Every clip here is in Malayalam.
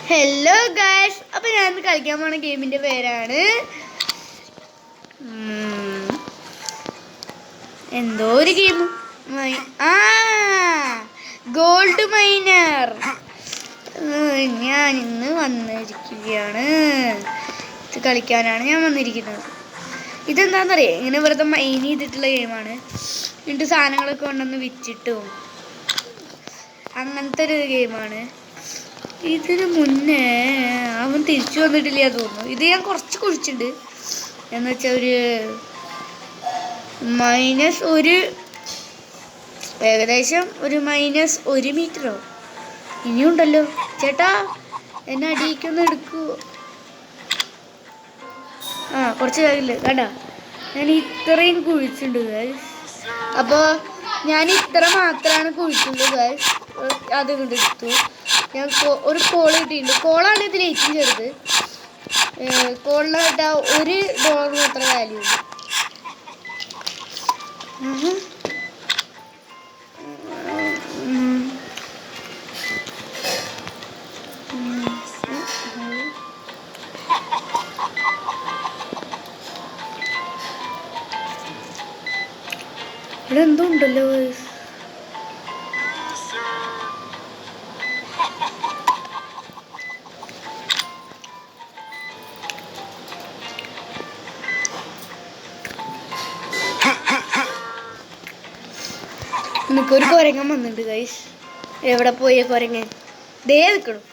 ഹലോ ഗൈസ്, അപ്പോൾ ഞാൻ കളിക്കാൻ പോണ ഗെയിമിന്റെ പേരാണ് എന്തോ ഒരു ഗെയിം, ഗോൾഡ് മൈനർ. ഞാൻ ഇന്ന് വന്നിരിക്കുകയാണ്, ഇത് കളിക്കാനാണ് ഞാൻ വന്നിരിക്കുന്നത്. ഇതെന്താണെന്നറിയാം, ഇങ്ങനെ വെറുതെ മൈൻ ചെയ്തിട്ടുള്ള ഗെയിമാണ്. എന്നിട്ട് സാധനങ്ങളൊക്കെ കൊണ്ടുവന്ന് വിറ്റിട്ടും അങ്ങനത്തെ ഒരു ഗെയിമാണ്. ഇതിന് മുന്നേ അവൻ തിരിച്ചു വന്നിട്ടില്ല തോന്നുന്നു. ഇത് ഞാൻ കുറച്ച് കുഴിച്ചിട്ടുണ്ട്, എന്ന് വെച്ചാൽ ഒരു ഏകദേശം ഒരു -1 മീറ്ററോ ഇനിയുണ്ടല്ലോ. ചേട്ടാ, എന്നെ അടിയിക്കൊന്ന് എടുക്കൂ. കുറച്ച് കാര്യമില്ല. കണ്ട, ഞാൻ ഇത്രയും കുഴിച്ചിട്ടുണ്ട് ഗൈസ്. അപ്പോൾ ഞാൻ ഇത്ര മാത്രമാണ് കുഴിച്ചുള്ളൂ ഗൈസ്. അത് എടുത്തു. ഞാൻ ഒരു കോൾ കിട്ടിയിട്ടുണ്ട്. കോളാണ് ഇതിൽ ഏറ്റവും ചെറുത്. കോളിന് കേട്ടാൽ $1 മാത്രം വാല്യൂ ഉണ്ട്. ഇവിടെ എന്തോ ഉണ്ടല്ലോ. എനിക്കൊരു കുരങ്ങൻ വന്നിട്ടുണ്ട് ഗൈസ്. എവിടെ പോയ കുരങ്ങൻ? ദേ നിൽക്കണം.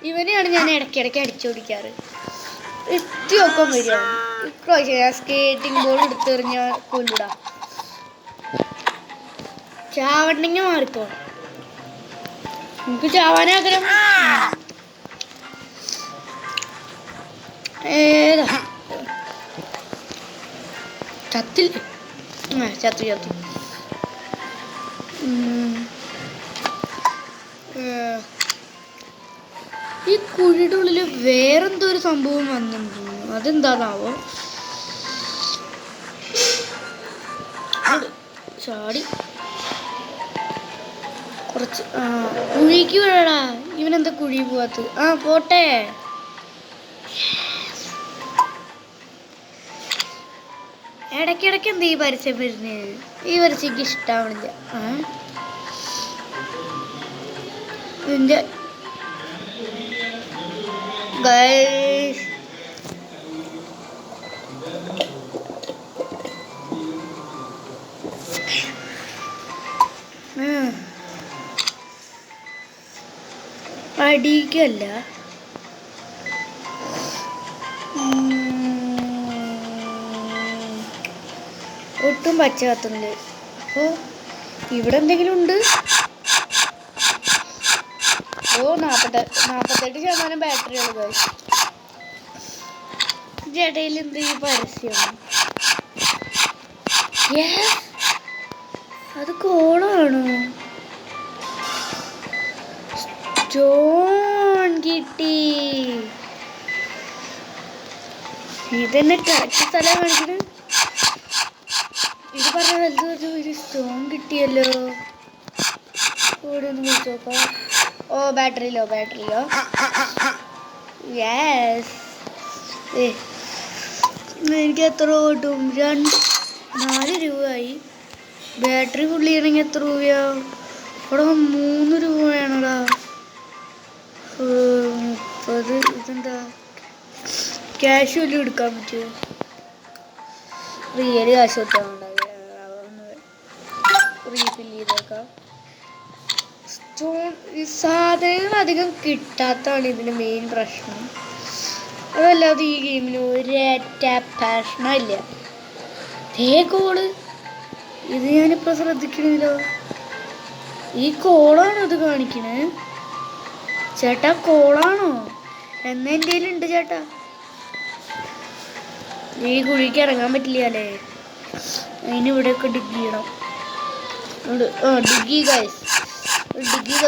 ഇവനെയാണ് ഞാൻ ഇടയ്ക്കിടയ്ക്ക് അടിച്ചോടിക്കാറ്. എത്തിയൊക്കെ വരികയാണ്. ഞാൻ സ്കേറ്റിംഗ് ബോർഡ് എടുത്തെറിഞ്ഞ കൊല്ലിടാ. ചാവണ്ടെങ്കിൽ മാറിപ്പോ. എനിക്ക് ചാവാനാഗ്രഹം. ഏതാ ചത്തില്ലേ? ചത്തു. ഈ കുഴിയുടെ ഉള്ളിൽ വേറെന്തോ ഒരു സംഭവം വന്നിട്ടുണ്ട്. അതെന്താണാവോ? ചാടി കുറച്ച് കുഴിക്ക് വീഴടാ. ഇവനെന്താ കുഴി പോവാത്ത? പോട്ടെ. ഇടയ്ക്കിടയ്ക്ക് എന്താ ഈ പരസ്യം വരുന്നത്? ഈ പരസ്യം എനിക്ക് ഇഷ്ടാവണില്ല. ഇതിൻ്റെ ഗൈസ് അടിക്കല്ല. ഒട്ടും പച്ച കത്തുന്നില്ല. അപ്പോൾ ഇവിടെ എന്തെങ്കിലും ഉണ്ട്. 48% ബാറ്ററി ഉള്ളു. ഇടയിൽ എന്ത് ഈ പരസ്യമാണ്? അത് കോളാണോ? സ്റ്റോൺ കിട്ടി. ഇതെന്നെ കറക്റ്റ് സ്ഥലം കാണിക്കണത്. ഇത് പറഞ്ഞ വലുത് ഒരു സ്റ്റോൺ കിട്ടിയല്ലോ. ഇവിടെ ഒന്ന് വിളിച്ചു നോക്കാം. ബാറ്ററിയിലോ യെസ്. എനിക്ക് എത്ര കിട്ടും? 4 രൂപയായി. ബാറ്ററി ഫുൾ ചെയ്യണമെങ്കിൽ എത്ര രൂപയാവും? ഇവിടെ 3 രൂപയാണോടാ. 30. ഇതെന്താ ക്യാഷ് വല്ലതും എടുക്കാൻ പറ്റുമോ? റിയൽ കാശ് കൊടുത്താൽ ഒന്ന് റീഫിൽ ചെയ്തേക്കാം. സാധനങ്ങൾ അധികം കിട്ടാത്തതാണ് ഇതിൻ്റെ മെയിൻ പ്രശ്നം. അതല്ലാതെ ഈ ഗെയിമിന് ഒരേറ്റ പ്രശ്നമില്ല. കോള് ഇത് ഞാനിപ്പോൾ ശ്രദ്ധിക്കണില്ലോ. ഈ കോളാണോ ഇത് കാണിക്കണേ? ചേട്ടാ, കോളാണോ? എന്നാ എൻ്റെ കയ്യിലുണ്ട് ചേട്ടാ. ഈ കുഴിക്ക് ഇറങ്ങാൻ പറ്റില്ല അല്ലേ? അതിന് ഇവിടെയൊക്കെ ഡിഗ് ചെയ്യണം. ഡിഗ് ഗൈസ്,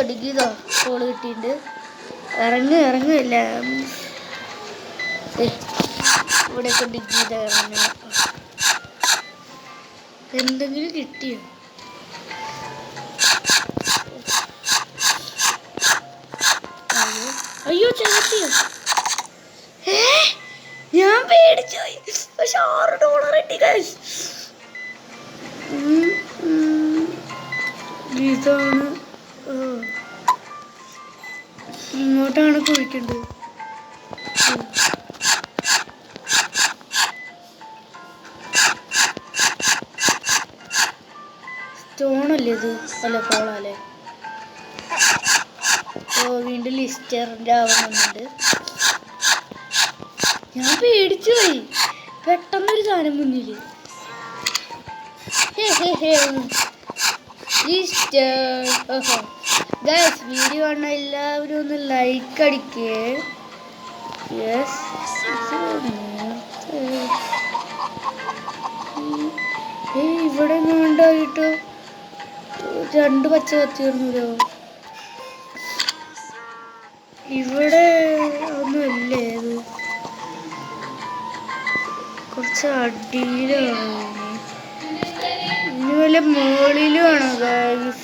ഡിഗ് ചെയ്തോ. കോള് കിട്ടിയിട്ടുണ്ട്. ഇറങ്ങില്ല. ഇവിടെയൊക്കെ ഡിഗ് ചെയ്ത ഇറങ്ങ. എന്തെങ്കിലും കിട്ടിയോ? അയ്യോ കത്തിയോ? ഞാൻ പേടിച്ചു പോയി. പക്ഷെ $6 കിട്ടി ഗൈസ്. ഇതാണ് ഇങ്ങോട്ടാണ് കുഴിക്കേണ്ടത്. സ്റ്റോണല്ലേ ഇത്? അല്ല കോളല്ലേ. വീണ്ടും ലിസ്റ്ററിൻ്റെ ആവുന്നുണ്ട്. ഞാൻ പേടിച്ചു പോയി. പെട്ടെന്നൊരു സാധനം മുന്നിൽ. ഗൈസ് വീഡിയോ കാണുന്ന എല്ലാവരും ഒന്ന് ലൈക്ക് അടിക്കേ. യെസ് ഇവിടെ കൊണ്ടായിട്ട് 2 പച്ച കത്തി വരുന്നല്ലോ. ഇവിടെ ഒന്നുമല്ലേ ഇത്? കുറച്ച് അടിയിലാണ്. ഇനി വല്ല മുകളിലുമാണോ ഗൈസ്?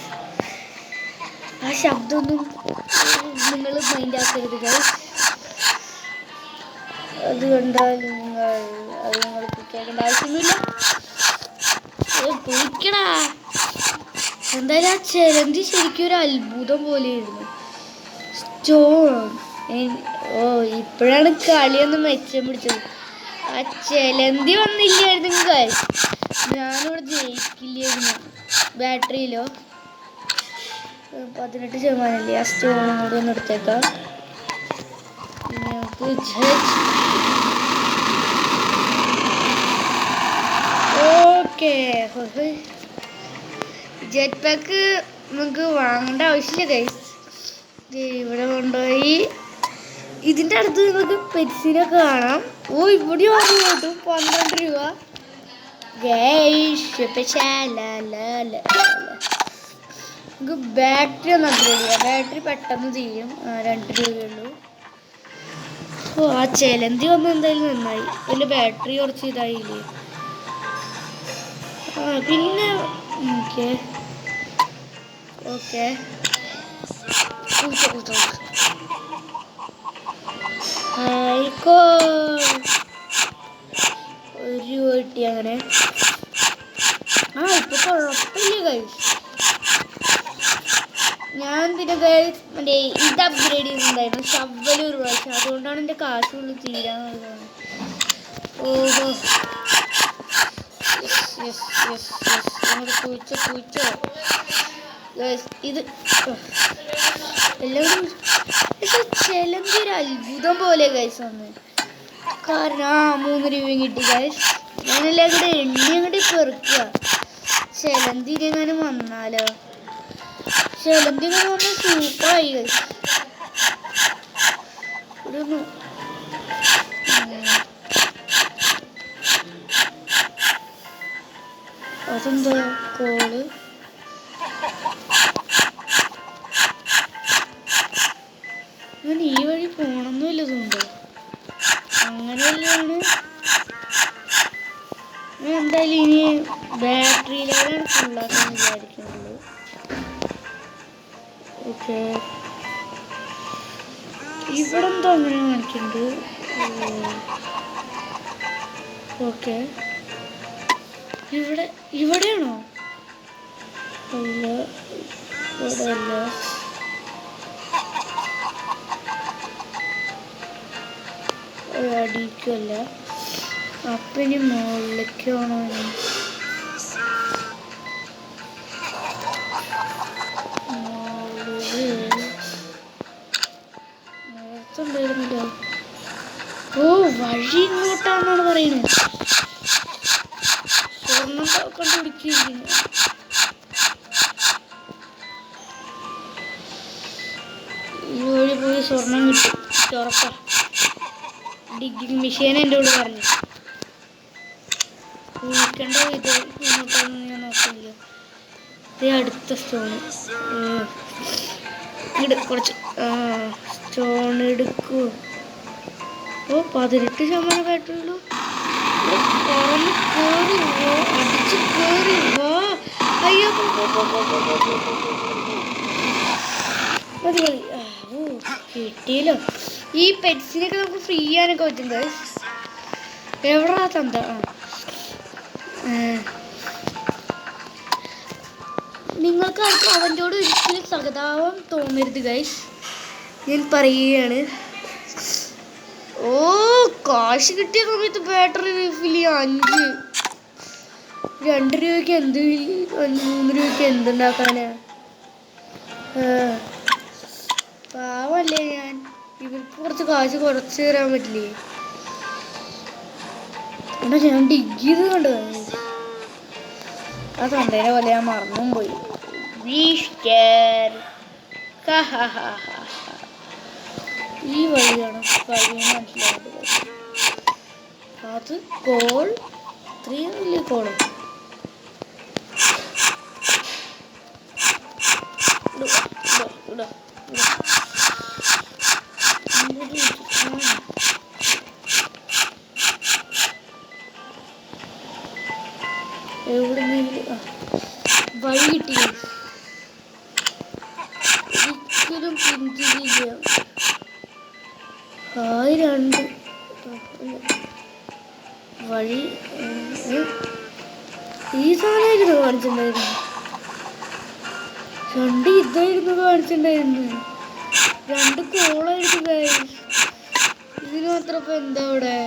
ആ ശബ്ദമൊന്നും നിങ്ങൾ മൈൻഡ് ആക്കരുത് ഗൈസ്. അത് കണ്ടാൽ നിങ്ങൾക്ക് കേൾക്കേണ്ട ആവശ്യമൊന്നുമില്ല. പോയിക്കടാ. എന്തായാലും ആ ചെലന്തി ശരിക്കും ഒരു അത്ഭുതം പോലെയായിരുന്നു. സ്റ്റോൺ. ഇപ്പോഴാണ് കളിയൊന്ന് മെച്ചം പിടിച്ചത്. ആ ചെലന്തി വന്നില്ലായിരുന്നെങ്കിൽ ഗൈസ് ഞാനിവിടെ ജയിക്കില്ലായിരുന്നു. ബാറ്ററിയിലോ 18% ആ സ്റ്റോണും കൂടി ഒന്ന് എടുത്തേക്കാം. ഓക്കെ, ജെറ്റ് പാക്ക് നമുക്ക് വാങ്ങേണ്ട ആവശ്യമില്ല ഗൈസ്. ഇവിടെ കൊണ്ടുപോയി ഇതിൻ്റെ അടുത്ത് നമുക്ക് പെറ്റ്സിനെ കാണാം. ഇവിടെ വാങ്ങി 12 രൂപ ഗൈസ്. നമുക്ക് ബാറ്ററി ഒന്ന് അപ്ഗ്രേഡ് ചെയ്യാം. ബാറ്ററി പെട്ടെന്ന് തീരും. 2 രൂപയുള്ളൂ. ആ ചെലന്തി വന്ന് എന്തായാലും നന്നായി. പിന്നെ ബാറ്ററി കുറച്ച് ഇതായില്ലേ. പിന്നെ ഓക്കെ ആയിക്കോ. 1 രൂപ കിട്ടി അങ്ങനെ. ഇപ്പൊ കുഴപ്പമില്ല ഗൈസ്. ഞാൻ പിന്നെ ഗൈസ് മറ്റേ ഇത് അപ്ഗ്രേഡ് ചെയ്തിട്ടുണ്ടായിരുന്നു ഷവ്വൽ ഒരു പ്രാവശ്യം. അതുകൊണ്ടാണ് എൻ്റെ കാശ് ഫുള്ള് തീരാന്നുള്ളതാണ്. ഓഹോ കുഴിച്ചോ ഗൈസ്. ഇത് എല്ലാവരും ചെലന്തി ഒരു അത്ഭുതം പോലെ ഗൈസ് വന്ന്. കാരണം 3 രൂപയും കിട്ടി ഗൈസ്. ഞാനെല്ലാം കൂടെ എണ്ണി അങ്ങോട്ട് പെറുക്കുക. ചെലന്തി എങ്ങാനും വന്നാലോ? ചെലന്തി എങ്ങനെ വന്നാൽ സൂപ്പറായി ഗൈസ്. ഇവിടെ അതെന്താ കോള്? ഞാൻ ഈ വഴി പോണമെന്നില്ലതുണ്ടോ? അങ്ങനെയല്ലാണ്. ഞാൻ എന്തായാലും ഇനി ബാറ്ററിയിലാണ് ഫുള്ളാക്കാൻ വിചാരിക്കുന്നുള്ളൂ. ഓക്കെ, ഇവിടെ എന്തോ അങ്ങനെ കാണിക്കുന്നുണ്ട്. ഓക്കെ, ഇവിടെയാണോ? അല്ല, ഇവിടെ അല്ല. അടിക്കല്ല. അപ്പം ഇനി മുകളിലേക്കാണോ? നേരത്തുണ്ടായിരുന്നില്ല. വഴി ഇങ്ങോട്ടാണെന്നാണ് പറയുന്നത്. സ്വർണം കണ്ടുപിടിച്ചിരിക്കുന്നു. ഈ വഴി പോയി സ്വർണം കിട്ടും ഉറപ്പാ. ഡിഗ്രി മെഷീൻ എൻ്റെ കൂടെ പറഞ്ഞു. കുഴിക്കേണ്ട ഇത് ഇങ്ങോട്ടൊന്നും ഞാൻ നോക്കില്ല. ഇത് അടുത്ത സ്റ്റോണ് കുറച്ച് സ്റ്റോൺ എടുക്കൂ. 18% ബാറ്ററി ഉള്ളൂ. അടിച്ച് കയറി വാ. അയ്യോ മതി കിട്ടിയല്ലോ. ഈ പെറ്റ്സിനൊക്കെ നമുക്ക് ഫ്രീ ചെയ്യാനൊക്കെ പറ്റും ഗൈസ്. എവിടാ തന്ത? നിങ്ങൾക്ക് ആർക്കും അവൻ്റെയോട് ഒരിക്കലും സഹതാപം തോന്നരുത് ഗൈസ്, ഞാൻ പറയുകയാണ്. ഓ, കാശ് കിട്ടിയ സമയത്ത് ബാറ്ററി റീഫിൽ 2 രൂപയ്ക്ക് 3 രൂപയ്ക്ക് എന്തുണ്ടാക്കാനാ? പാവല്ലേ ഞാൻ. ഇവർക്ക് കുറച്ച് കാശ് കുറച്ച് തരാൻ പറ്റില്ലേ? എന്നാ ഞാൻ ഡിഗ്രി കണ്ടു. ആ തൊണ്ടേനെ പോലെ ഞാൻ മറന്നും പോയി. ഈ വഴിയാണ് മനസ്സിലായത്. അത് കോൾ 3 വലിയ കോള്. എവിടെ വഴി കിട്ടി? ഒരിക്കലും പിന്തിരിയില്ല. 2 വഴി ഈ സാധനമായിരുന്നു കാണിച്ചിട്ടുണ്ടായിരുന്നു. 2 ഇതായിരുന്നു കാണിച്ചിട്ടുണ്ടായിരുന്നു. 2 കോളായിരുന്നു. ഇതിന് മാത്രം ഇപ്പം എന്താ ഇവിടെ?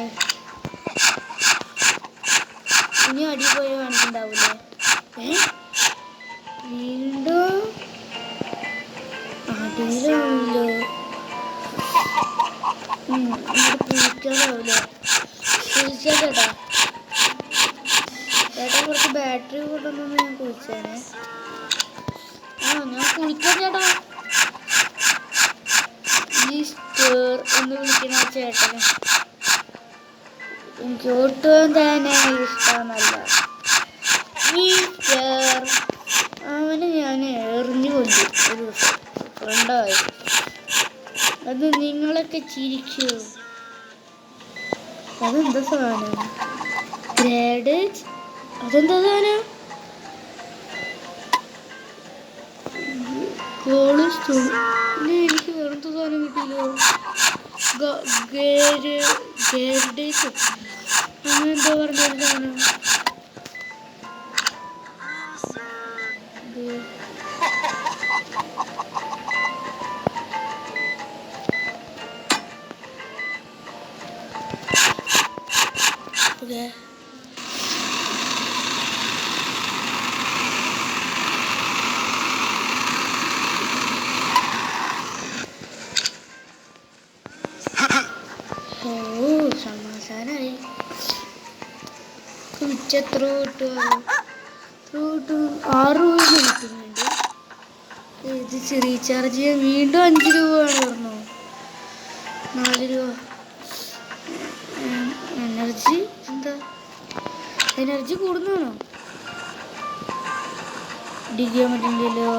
ഇനി അടി പോയി കാണിച്ചിട്ടുണ്ടാവൂലേ? വീണ്ടും അടിയിലാണല്ലോ. പൂച്ചാലാവൂലേ? ചേട്ടാ കുറച്ച് ബാറ്ററി കൊണ്ടൊന്നും ഞാൻ കുളിച്ചേനെ. ഞാൻ കുളിക്കാം ചേട്ടാ. ഈ സ്റ്റേർ എന്ന് വിളിക്കുന്ന ചേട്ടന് എനിക്ക് ഒട്ടും തന്നെ ഇഷ്ടമല്ല. അവന് ഞാൻ എറിഞ്ഞു കൊണ്ടു ഒരു ദിവസം. ഫ്രണ്ടായി. അത് നിങ്ങളൊക്കെ ചിരിക്കൂ. അതെന്താ സാധനം? ഗ്രേഡ്? അതെന്താ സാധനം? എനിക്ക് വേറെന്താ സാധനം കിട്ടിയല്ലോ. അങ്ങനെ എന്താ പറഞ്ഞൊരു സാധനം. സമാധാനായി. എത്ര കിട്ടുക? 6 രൂപ കിട്ടുന്നുണ്ട്. ഇത് റീചാർജ് ചെയ്യാൻ വീണ്ടും 5 രൂപയാണ് പറഞ്ഞു. 4 രൂപ. എനർജി എന്താ? എനർജി കൂടുന്നതാണോ? ഡിഗ്രി പറ്റില്ലല്ലോ.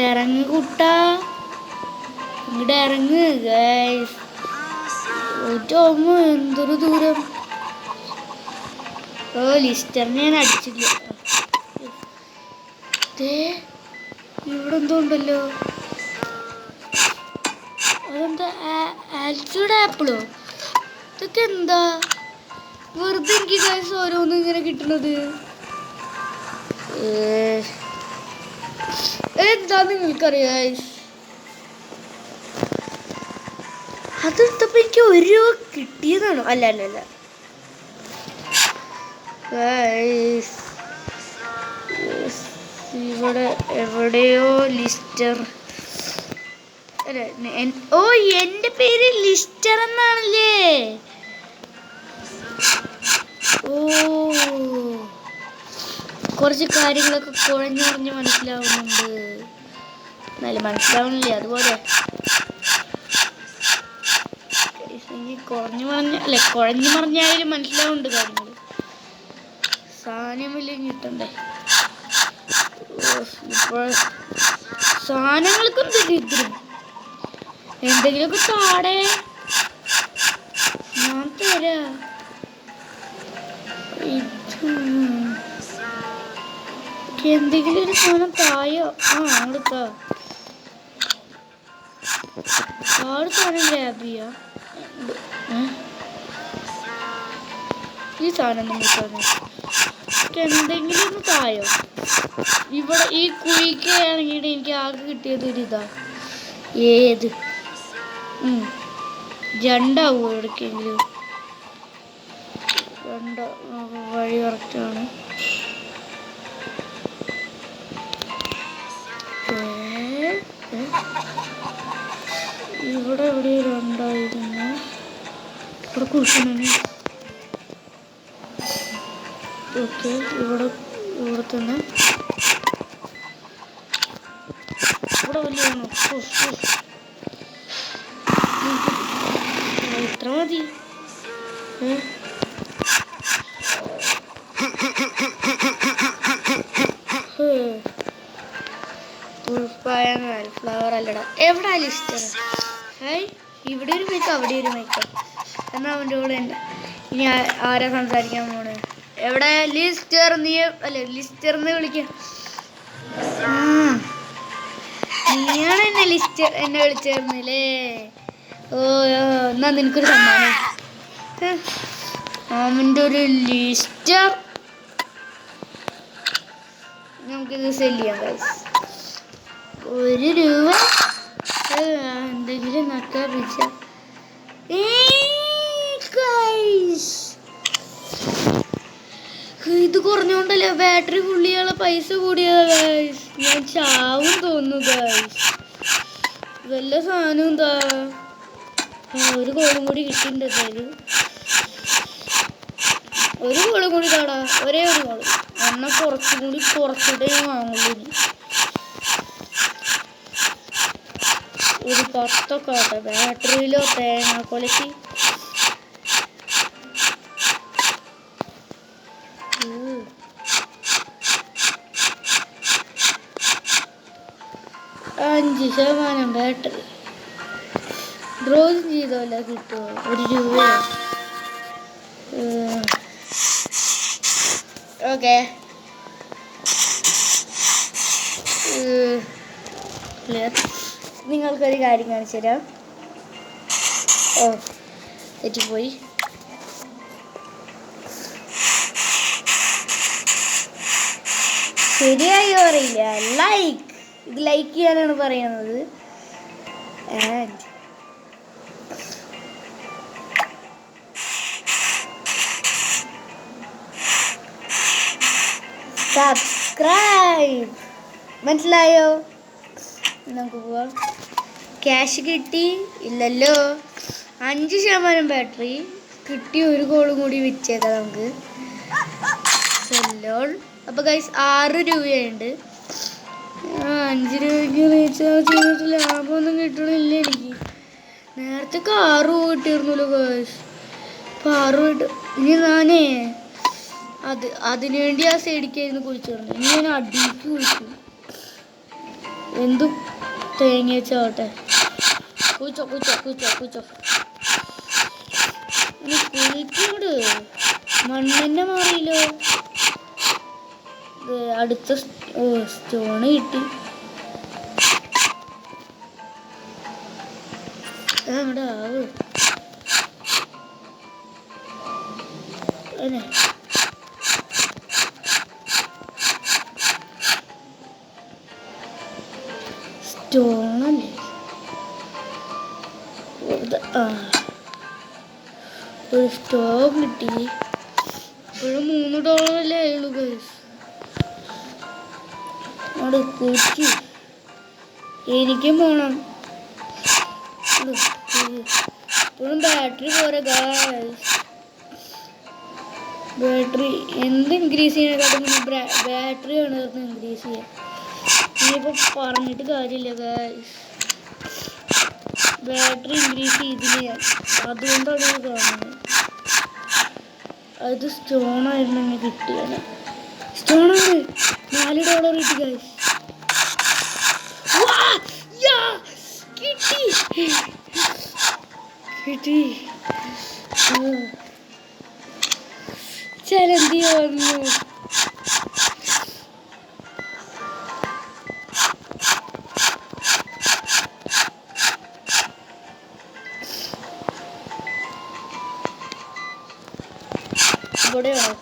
ഇറങ്ങി കുട്ടാ, ഇങ്ങോട്ട് ഇറങ്ങ് ഗൈസ്. എന്തൊരു ദൂരം. ലിസ്റ്ററിനെ ഞാൻ അടിച്ചില്ല. ഇവിടെ എന്തോ ഉണ്ടല്ലോ. അതെന്താ? ആൽസിയുടെ ആപ്പിളോ? ഇതൊക്കെ എന്താ? വെറുതെ എനിക്ക് ഗൈസ് ഓരോന്നും ഇങ്ങനെ കിട്ടണത്. എന്താ നിങ്ങൾക്കറിയാം ഗൈസ്? അതെടുത്തപ്പോൾ എനിക്ക് 1 രൂപ കിട്ടിയതാണോ? അല്ല ഇവിടെ എവിടെയോ ലിസ്റ്റർ. ഓ, എൻ്റെ പേര് ലിസ്റ്റർ എന്നാണല്ലേ? ഓ, കുറച്ച് കാര്യങ്ങളൊക്കെ കുഴഞ്ഞ് മനസ്സിലാവുന്നുണ്ട്. എന്നാലും മനസ്സിലാവുന്നില്ലേ? അതുപോലെ കുഴഞ്ഞു മറിഞ്ഞായാലും മനസ്സിലാവുന്നുണ്ട് കാര്യങ്ങൾ. സാധനം വലിയ കിട്ടണ്ടേ? ഇപ്പോൾ സാധനങ്ങൾക്കും ദരിദ്രം. എന്തെങ്കിലുമൊക്കെ താടേ, ഞാൻ തരാ. എന്തെങ്കിലും ഒരു സാധനം തായോ? അങ്ങോട്ടാ. ഒരുപാട് സാധനം ഗ്രാബ് ചെയ്യാം. ഈ സാധനം നമുക്ക് എന്തെങ്കിലും ഒന്ന് തായോ. ഇവിടെ ഈ കുഴിക്കുകയാണെങ്കിൽ എനിക്ക് ആകെ കിട്ടിയത് ഒരിതാ. ഏത് രണ്ടാവും എവിടേക്കെങ്കിലും. വഴി കറക്റ്റാണ്. ഇവിടെ എവിടെ രണ്ടായിരുന്നു. ഇവിടെ കുഴിക്കണേ. ഓക്കെ, ഇവിടെ തന്നെ. ഇവിടെ വലിയാണോ? ഇത്ര മതി. ഫ്ലവർ അല്ലടാ. എവിടെ ലിസ്റ്റർ? ഹായ്, ഇവിടെ ഒരു മൈക്ക്, അവിടെ ഒരു മൈക്ക്. എന്നാ അവൻ്റെ കൂടെ ഉണ്ട്. ഇനി ആരാ സംസാരിക്കാൻ പോണേ? എവിടെ ലിസ്റ്റർ? നീ അല്ലേ ലിസ്റ്റർന്ന് വിളിക്ക? നീയാണ് എന്നെ ലിസ്റ്റർ എന്നെ വിളിച്ചേർന്നില്ലേ? ഓ, എന്നാ നിനക്കൊരു സമ്മാനം. അവൻ്റെ ഒരു ലിസ്റ്റർ. നമുക്കിത് സെല് ചെയ്യാം ഗൈസ്. 1 രൂപ എന്തെങ്കിലും നക്കാ പിടിച്ച. ഇത് കുറഞ്ഞോണ്ടല്ലേ ബാറ്ററി ഫുള്ളിയുള്ള പൈസ കൂടിയതാ ഗൈസ്. ഞാൻ ചാവും തോന്നുന്നു ഗൈസ്. വല്ല സാധനം എന്താ? ഒരു കോളും കൂടി കിട്ടിയിട്ടുണ്ട്. എന്തായാലും ഒരു കോളും കൂടി താടാ. ഒരേ ഒരു കോള്. എന്നാൽ കുറച്ചും കൂടി കുറച്ചിട്ടേ ഞാൻ വാങ്ങുള്ളൂ. ഒരു 10 ആട്ടെ. ബാറ്ററിയിലോ തേങ്ങാക്കൊലക്ക്. അഞ്ച് 5% ബാറ്ററി. ഡ്രോ ചെയ്തോല്ല കിട്ടുമോ? 1 രൂപ. ഓക്കെ, നിങ്ങൾക്കൊരു കാര്യം കാണിച്ചു തരാം. ഓ, തെറ്റിപ്പോയി. ശരിയായോ അറിയില്ല. ഇത് ലൈക്ക് ചെയ്യാനാണ് പറയുന്നത്. And subscribe. മനസ്സിലായോ? നമുക്ക് പോവാം. ക്യാഷ് കിട്ടി ഇല്ലല്ലോ. 5% ബാറ്ററി കിട്ടി. ഒരു കോളും കൂടി വിറ്റേക്കാം നമുക്ക്. സെല്ലോൺ. അപ്പോൾ ഗൈസ് 6 രൂപയുണ്ട്. 5 രൂപയ്ക്ക് റീചാർജ് ചെയ്തിട്ട് ലാഭമൊന്നും കിട്ടണില്ല എനിക്ക്. നേരത്തെ 6 രൂപ കിട്ടിയിരുന്നല്ലോ ഗൈസ്. ഇപ്പോൾ 6 രൂപ കിട്ടും. ഇനി ഞാനേ അതിനു വേണ്ടി ആ സൈഡിക്കായിരുന്നു കുഴിച്ചിരുന്നത്. ഇനി ഞാൻ അടിക്ക് കുഴിച്ചു. എന്തും തേങ്ങ വെച്ചാവട്ടെ. കുഴിച്ചോ. ഇനി കുഴിക്കൂട്. മണ്ണെന്നെ മാറിയില്ലോ. അടുത്ത സ്റ്റോണ് കിട്ടി. അങ്ങോട്ട് ആവ്. അതെ, സ്റ്റോണല്ലേ. ഒരു സ്റ്റോവ് കിട്ടി. ഇപ്പോഴും $3 ആയുള്ളൂ ഗൈസ്. അവിടെ കുറ്റി എനിക്കും പോണം. ഇപ്പോഴും ബാറ്ററി പോരാ ഗൈസ്. ബാറ്ററി എന്ത് ഇൻക്രീസ് ചെയ്യാനെക്കാട്ടും ബാറ്ററിയാണ് ഇൻക്രീസ് ചെയ്യുക. ഇനിയിപ്പോൾ പറഞ്ഞിട്ട് കാര്യമില്ല ഗൈസ്. ബാറ്ററി ഇൻക്രീസ് ചെയ്തില്ല. അതുകൊണ്ടാണ് ഇത് കാണുന്നത്. അത് സ്റ്റോണായിരുന്നെങ്കിൽ കിട്ടിയാണ്. സ്റ്റോണാണ്. $4 കിട്ടി ഗൈസ്. കിട്ടി. ചലന്തി വന്നു. ഇവിടെയാണോ?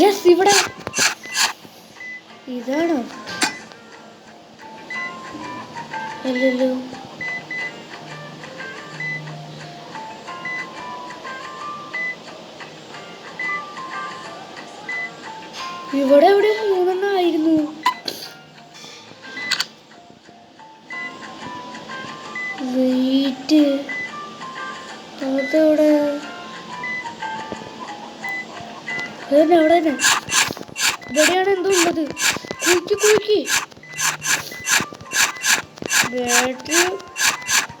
യെസ്, ഇവിടെ. ഇതാണോ? അല്ലല്ലോ. ഇവിടെ എവിടെ 3 ആയിരുന്നു. വെയിറ്റ്, അതവിടെ അവിടെ തന്നെ. ഇവിടെയാണ് എന്തോ ഉള്ളത്. കുഴിക്ക് ബാറ്ററി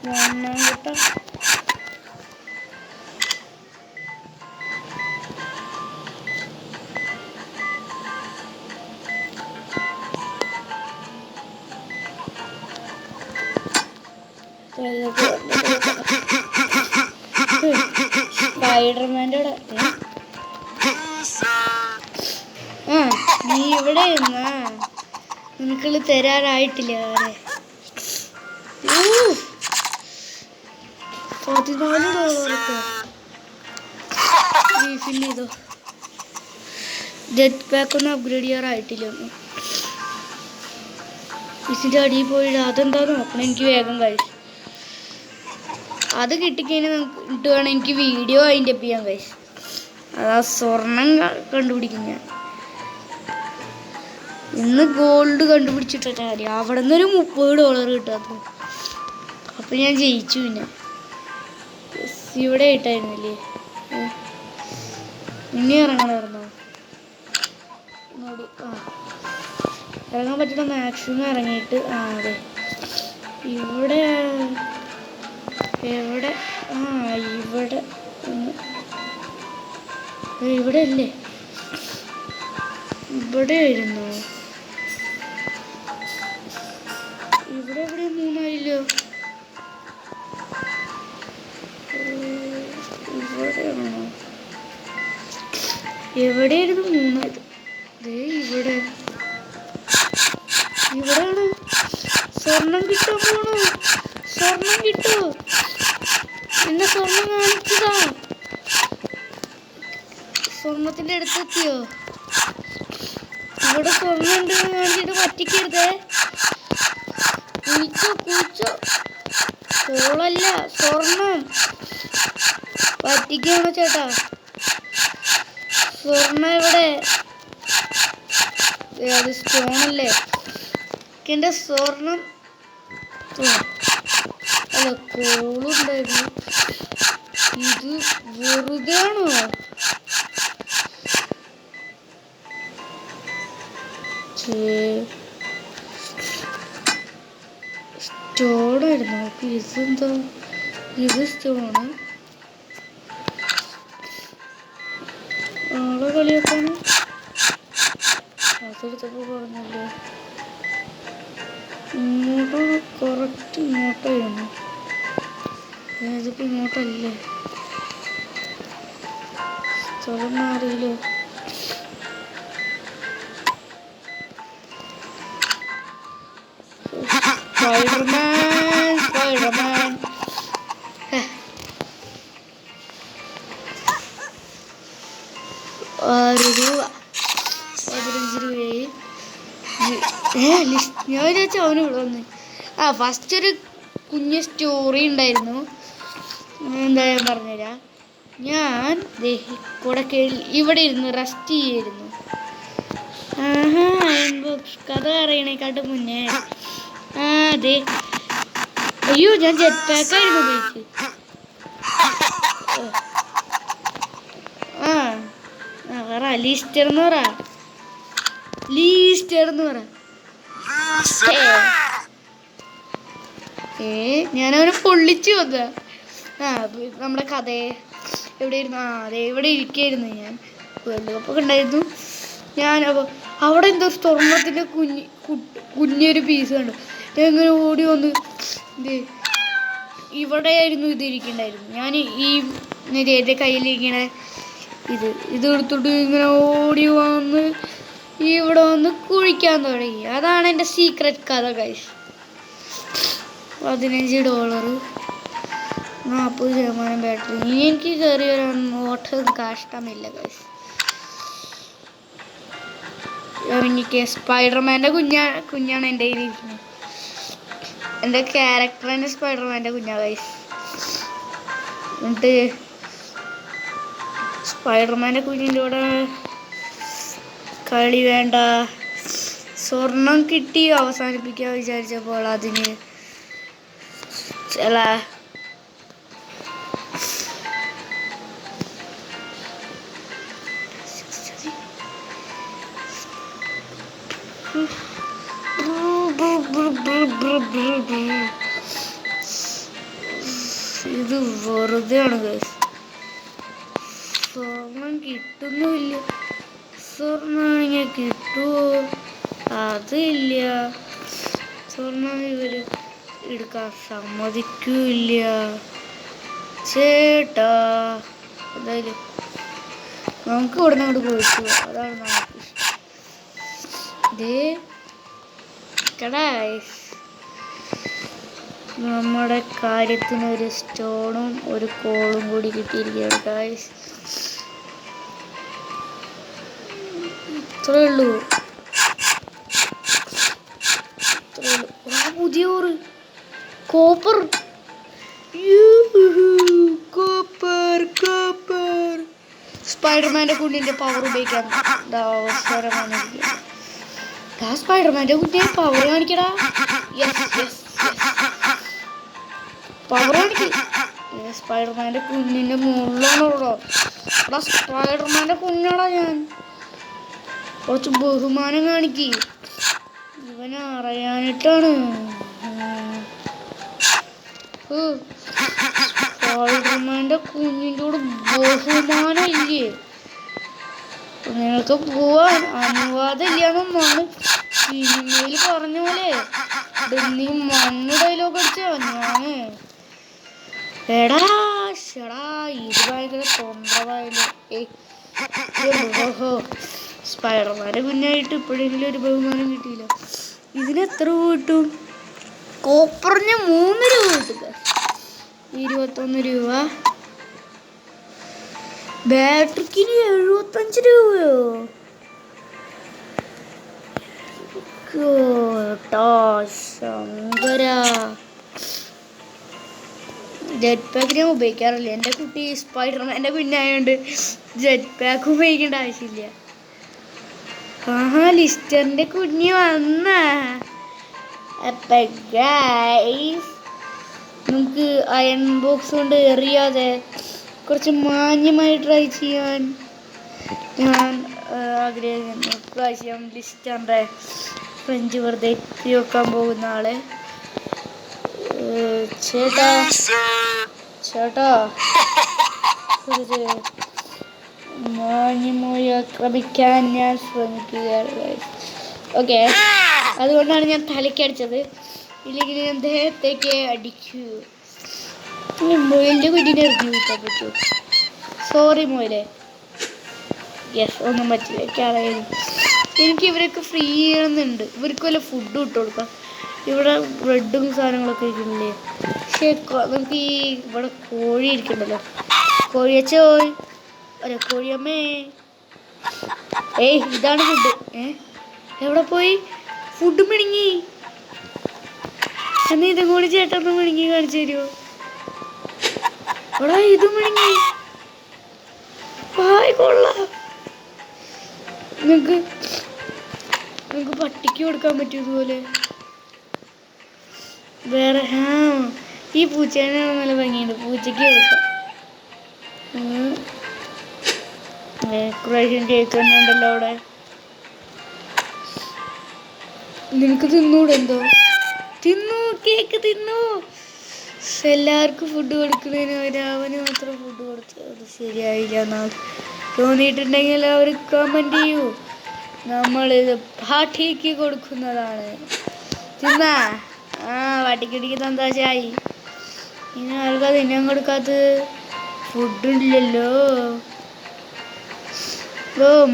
വണ്ണം കേട്ടോ. സ്പൈഡർമാൻ്റെ അവിടെ. ആ, നീ ഇവിടെ നിന്നാ നിനക്കുള്ള തരാനായിട്ടില്ല. അവരെ $14 റീഫിൽ ചെയ്തോ. ജെറ്റ് പാക്ക് ഒന്നും അപ്ഗ്രേഡ് ചെയ്യാറായിട്ടില്ല. ഒന്നും ഇതിൻ്റെ അടിയിൽ പോയിട്ട് അതെന്താ നോക്കണം. എനിക്ക് വേഗം കഴിച്ചു അത് കിട്ടിക്കഴിഞ്ഞാൽ നമുക്ക് ഇട്ട് വേണം എനിക്ക് വീഡിയോ അതിൻ്റെ ഒപ്പം ചെയ്യാൻ കഴിച്ചു. അതാ സ്വർണം കണ്ടുപിടിക്കും ഞാൻ. ഇന്ന് ഗോൾഡ് കണ്ടുപിടിച്ചിട്ട കാര്യം. അവിടെ നിന്നൊരു $30 കിട്ടാത്ത. അപ്പം ഞാൻ ജയിച്ചു. പിന്നെ ഇവിടെ ആയിട്ടായിരുന്നില്ലേ. ഇനി ഇറങ്ങണമായിരുന്നോ? ആ, ഇറങ്ങാൻ പറ്റുന്ന മാക്സിമം ഇറങ്ങിയിട്ട്. ആ അതെ, ഇവിടെ എവിടെ? ആ ഇവിടെ ഇവിടെ അല്ലേ? ഇവിടെ ആയിരുന്നു. ഇവിടെ എവിടെ 3 ആയില്ലോ. ഇവിടെയാണോ? എവിടെയായിരുന്നു 3 ആയത്? ഇവിടെയാണ്. സ്വർണം കിട്ടാൻ പോണോ? സ്വർണം കിട്ടോ? എന്നെ സ്വർണം കാണിച്ചതാ. സ്വർണത്തിന്റെ അടുത്തെത്തിയോ? ഇവിടെ സ്വർണം ഉണ്ടെന്ന് കാണിച്ചിട്ട് പറ്റിക്കരുതേ. കുഴിച്ചോ. കോളല്ല, സ്വർണം. പറ്റിക്കാണോ ചേട്ടാ? സ്വർണം എവിടെ? അത് സ്റ്റോണല്ലേ? എൻ്റെ സ്വർണം. അല്ല, കോളുണ്ടായിരുന്നു. ഇത് വെറുതെ ആണോ? സ്റ്റോണായിരുന്നു. ഇതെന്തോ? ഇത് സ്റ്റോണ്. ആളെ കളിയാക്കാണ്. അതെടുത്തപ്പോൾ പറഞ്ഞല്ലോ. ഇങ്ങോട്ടാണ്, കറക്റ്റ് ഇങ്ങോട്ടായിരുന്നു. ഇതിപ്പോൾ ഇങ്ങോട്ടല്ലേ? സ്ഥലം മാറിയില്ലോ. സ്പൈഡർമാൻ. ₹6, 15 രൂപയായി. ഞാൻ വിചാരിച്ചു അവന് ഇവിടെ വന്ന്. ഫസ്റ്റ് ഒരു കുഞ്ഞ് സ്റ്റോറി ഉണ്ടായിരുന്നു. എന്താ ഞാൻ പറഞ്ഞുതരാം. ഞാൻ ഇവിടെ ഇരുന്ന് റെസ്റ്റ് ചെയ്യായിരുന്നു. കഥ അറിയണേക്കാട്ട് മുന്നേ. അതെ. അയ്യോ, ഞാൻ ജെറ്റ് പാക്കായിരുന്നു ഉപയോഗിച്ച്. പറ, ലീസ്റ്റർ എന്ന് പറ. ഞാനവനെ പൊള്ളിച്ചു വന്ന. നമ്മുടെ കഥയെ എവിടെയായിരുന്നു? അതെ, ഇവിടെ ഇരിക്കായിരുന്നു ഞാൻ. വേൾഡ് കപ്പൊക്കെ ഉണ്ടായിരുന്നു. ഞാൻ അവിടെ എന്തോ സ്വർണത്തിൻ്റെ കുഞ്ഞൊരു പീസ് കണ്ടു. എങ്ങനെ ഓടി വന്ന് ഇവിടെയായിരുന്നു ഇത് ഇരിക്കണ്ടായിരുന്നു. ഞാൻ എൻ്റെ കയ്യിലിരിക്കണ ഇത് എടുത്തിട്ട് ഇങ്ങനെ ഓടി വന്ന് ഇവിടെ വന്ന് കുഴിക്കാൻ തുടങ്ങി. അതാണ് എൻ്റെ സീക്രട്ട് കഥ ഗൈസ്. $15, 40% ബാറ്ററി. ഇനി എനിക്ക് കയറി വരാൻ ഒട്ടും കഷ്ടമില്ല ഗൈസ്. എനിക്ക് സ്പൈഡർമാൻ്റെ കുഞ്ഞാണ് എൻ്റെ കയ്യിൽ ഇരിക്കുന്നത്. എൻ്റെ ക്യാരക്ടർ തന്നെ സ്പൈഡർമാൻ്റെ കുഞ്ഞാണ് ഗൈസ്. എന്നിട്ട് സ്പൈഡർമാൻ്റെ കുഞ്ഞിൻ്റെ കൂടെ കളി വേണ്ട, സ്വർണം കിട്ടി അവസാനിപ്പിക്കാൻ വിചാരിച്ചപ്പോൾ അതിന് ചില ഇത് വെറുതെയാണ് ഗൈസ്. സ്വർണം കിട്ടുന്നുമില്ല. സ്വർണ്ണമാണെങ്കിൽ കിട്ടുമോ? അതില്ല. സ്വർണം ഇവർ എടുക്കാൻ സമ്മതിക്കില്ല. ചേട്ടാ എന്തായാലും നമുക്ക് ഇവിടെ നിന്ന് അങ്ങോട്ട് പോയിട്ടു. അതാണ് നമുക്ക് ഇഷ്ടം. നമ്മുടെ കാര്യത്തിന് ഒരു സ്റ്റോണും ഒരു കോളും കൂടി കിട്ടിയിരിക്കുകയാണ് ഗൈസ്. ഇത്രേ ഉള്ളൂ. പുതിയ കോപ്പർ സ്പൈഡർമാൻ്റെ കുഞ്ഞിൻ്റെ പവർ ഉപയോഗിക്കാൻ അവസരമാണ്. സ്പൈഡർമാൻ്റെ കുഞ്ഞിനെ പവർ കാണിക്കടാ. പവർ കാണിക്കും. സ്പൈഡർമാൻ്റെ കുഞ്ഞിൻ്റെ മുകളിലാണോടോ. എടാ സ്പൈഡർമാൻ്റെ കുഞ്ഞാടാ ഞാൻ. കുറച്ച് ബഹുമാനം കാണിക്ക്. ഇവനെ അറിയാനിട്ടാണ്. സ്പൈഡർമാൻ്റെ കുഞ്ഞിൻ്റെ കൂടെ ബഹുമാനം ഇല്ലേ? നിങ്ങൾക്ക് പോവാൻ അനുവാദം ഇല്ലാന്നാണ് സിനിമയിൽ പറഞ്ഞ പോലെ. നീ മണ്ണ് ഡയലോഗ് അടിച്ചോ ഞാന്. എടാ ഷടാ ഇത് ഭയങ്കര തൊണ്ടവായല്ലോ. സ്പൈഡർമാൻ്റെ കുഞ്ഞായിട്ട് ഇപ്പോഴെങ്കിലും ഒരു ബഹുമാനം കിട്ടിയില്ല. ഇതിനെത്ര കിട്ടും? കോപ്പറിന് 3 രൂപ കിട്ടുക. 21 രൂപ. ബാറ്ററിക്ക് 75 രൂപയോ? ശങ്കര. ജെറ്റ് പാക്ക് ഞാൻ ഉപയോഗിക്കാറില്ല. എൻ്റെ കുട്ടി സ്പൈഡർമാൻ്റെ കുഞ്ഞായതുകൊണ്ട് ജെറ്റ് പാക്ക് ഉപയോഗിക്കേണ്ട ആവശ്യമില്ല. ലിസ്റ്ററിൻ്റെ കുഞ്ഞ് വന്ന. അപ്പം ഗൈസ് നമുക്ക് അയൺ ബോക്സ് കൊണ്ട് എറിയാതെ കുറച്ച് മാന്യമായി ട്രൈ ചെയ്യാൻ ഞാൻ ആഗ്രഹിക്കുന്നു. പ്രാവശ്യം ലിസ്റ്ററിൻ്റെ ഫ്രഞ്ച് വെറുതെ എത്തി വെക്കാൻ പോകുന്ന ആളെ. ചേട്ടാ ഒരു മാന്യമായി ആക്രമിക്കാൻ ഞാൻ ശ്രമിക്കുകയാണ്. ഓക്കെ, അതുകൊണ്ടാണ് ഞാൻ തലയ്ക്കടിച്ചത്. ഇല്ലെങ്കിൽ ഞാൻ ദേഹത്തേക്ക് അടിക്കൂ. മൊയിലിൻ്റെ കുഞ്ഞിനെ എറിഞ്ഞു വിൽക്കാൻ പറ്റുമോ? സോറി മൊയിലെ. യെസ്, ഒന്നും പറ്റില്ല. എനിക്കറിയാം. എനിക്ക് ഇവരൊക്കെ ഫ്രീ ചെയ്യണമെന്നുണ്ട്. ഇവർക്ക് വല്ല ഫുഡ് ഇട്ട് കൊടുക്കാം. ഇവിടെ ബ്രെഡും സാധനങ്ങളൊക്കെ ഇരിക്കുന്നില്ലേ? പക്ഷേ നമുക്ക് ഈ ഇവിടെ കോഴി ഇരിക്കണ്ടല്ലോ. കോഴിയച്ചോയ്, അല്ല കോഴിയമ്മേ. ഇതാണ് ഫുഡ്. എവിടെ പോയി? ഫുഡ് മിണുങ്ങി. എന്നാ ഇതും കൂടി ചേട്ടൊന്ന് മിണുങ്ങി കാണിച്ചു തരുമോ? എടാ ഇത് മിണുങ്ങി. കൊള്ളാം. നിങ്ങൾക്ക് പട്ടിക്ക് കൊടുക്കാൻ പറ്റും ഇതുപോലെ. വേറെ ഈ പൂച്ചേനാണ് നല്ല ഭംഗിയുണ്ട്. പൂച്ചയ്ക്ക് കൊടുക്കാം. ഡെക്കറേഷൻ കേൾക്കുന്നുണ്ടല്ലോ അവിടെ. നിനക്ക് തിന്നൂടെ? എന്തോ തിന്നു, കേക്ക് തിന്നു. എല്ലാവർക്കും ഫുഡ് കൊടുക്കുന്നതിന് അവന് മാത്രം ഫുഡ് കൊടുത്തു. അത് ശരിയായില്ല എന്നാണ് തോന്നിയിട്ടുണ്ടെങ്കിൽ എല്ലാവരും കമൻറ്റ് ചെയ്യൂ. നമ്മളിത് പാട്ടിക്ക് കൊടുക്കുന്നതാണ്. തിന്നാ പാട്ടിക്കിടിക്ക് സന്തോഷമായി. ഇനി ആൾക്കാർ തിന്നാൻ കൊടുക്കാത്തത് ഫുഡില്ലല്ലോ.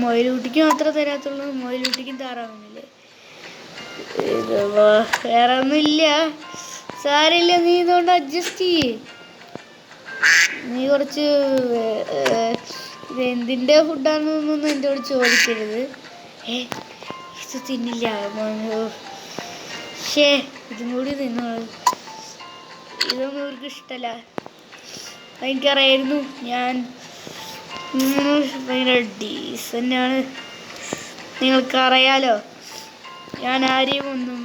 മൊയിലൂട്ടിക്ക് മാത്രമേ തരാത്തുള്ളൂ. മൊയിലൂട്ടിക്കും താറാവുന്നില്ലേ? ഇത് വേറെ ഒന്നുമില്ല. സാരില്ല, നീ ഇതുകൊണ്ട് അഡ്ജസ്റ്റ് ചെയ്യേ. നീ കുറച്ച് എന്തിൻ്റെ ഫുഡാണെന്നൊന്നും എന്നോട് ചോദിക്കരുത്. ഇത് തിന്നില്ല. ഇതും കൂടി തിന്നോളൂ. ഇതൊന്നും അവർക്ക് ഇഷ്ടമല്ല. എനിക്കറിയായിരുന്നു ഞാൻ ഭയങ്കര ഡീസൻ്റാണ്. നിങ്ങൾക്കറിയാലോ, ഞാൻ ആരെയും ഒന്നും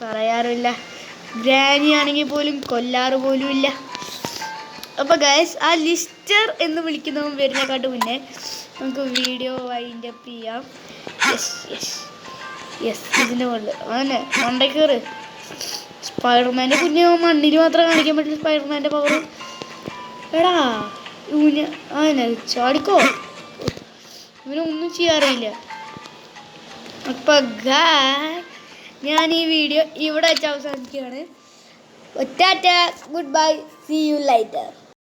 പറയാറില്ല. ഗ്രാനി ആണെങ്കിൽ പോലും കൊല്ലാറ് പോലും ഇല്ല. അപ്പോൾ ഗൈസ്, ആ ലിസ്റ്റർ എന്ന് വിളിക്കുന്നവൻ വരുന്നേക്കാട്ട് മുന്നേ നമുക്ക് വീഡിയോ വൈൻഡ് അപ്പ് ചെയ്യാം. യെസ് ഇതിൻ്റെ മുകളിൽ അങ്ങനെ മണ്ടയ്ക്കേറ്. സ്പൈഡർമാൻ്റെ കുഞ്ഞ് മണ്ണിൽ മാത്രമേ കാണിക്കാൻ പറ്റില്ല. സ്പൈഡർമാൻ്റെ പവർ എടാ അങ്ങനെ ചാടിക്കോ. ഇവനൊന്നും ചെയ്യാറില്ല. അപ്പം ഞാൻ ഈ വീഡിയോ ഇവിടെ വെച്ച് അവസാനിക്കുകയാണ്. Tata, goodbye, see you lighter.